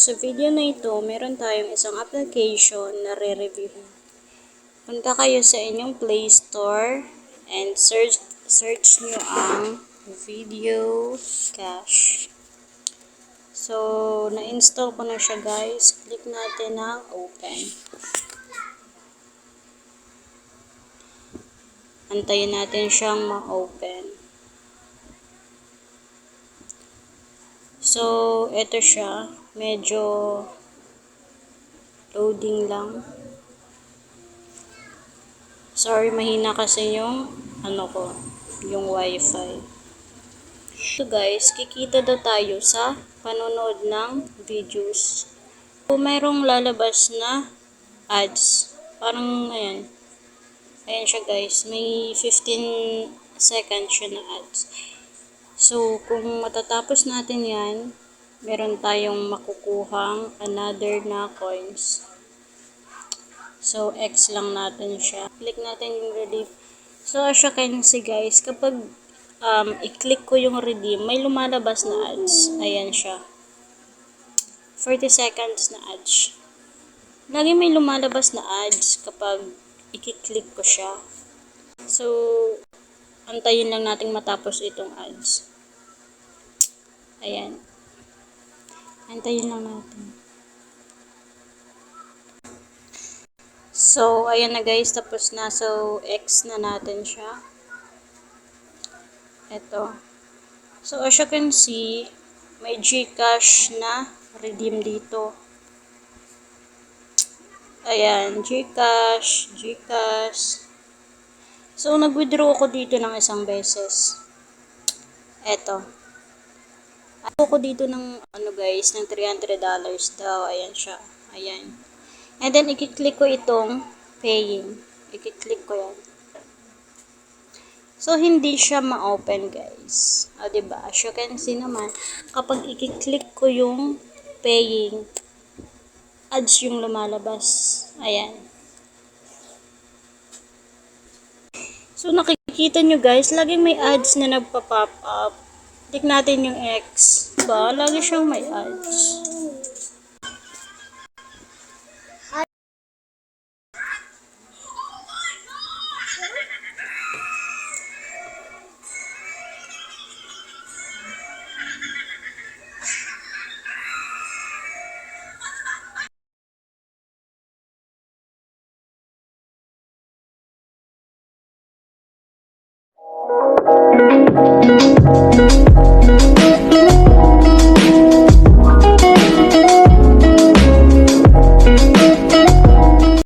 sa video na ito, meron tayong isang application na re-review. Punta kayo sa inyong Play Store and search nyo ang Video Cache. So, na-install ko na siya guys. Click natin ang Open. Antayin natin siyang ma-open. So, ito siya. Medyo loading lang. Sorry, mahina kasi yung yung wifi. So guys, kikita daw tayo sa panonood ng videos. So, mayroong lalabas na ads. Parang, ayan. Ayan siya guys. May 15 seconds siya na ads. So, kung matatapos natin yan, meron tayong makukuhang another na coins. So, X lang natin siya. Click natin yung redeem. So, as you can see guys, kapag i-click ko yung redeem, may lumalabas na ads. Ayan siya. 40 seconds na ads. Lagi may lumalabas na ads kapag i-click ko siya. So, antayin lang natin matapos itong ads. Ayan. Antayin lang natin. So, ayan na guys. Tapos na. So, X na natin siya. Ito. So, as you can see, may Gcash na redeem dito. Ayan. Gcash. So, nag-withdraw ako dito ng isang beses. Eto. Ako dito ng guys, ng $300 daw. Ayan siya. Ayan. And then, i-click ko itong paying. I-click ko yan. So, hindi siya ma-open guys. O, diba? As you can see naman, kapag i-click ko yung paying, ads yung lumalabas. Ayan. So, nakikita nyo guys, laging may ads na nagpa-pop up. Click natin yung X. Diba? Lagi siyang may ads.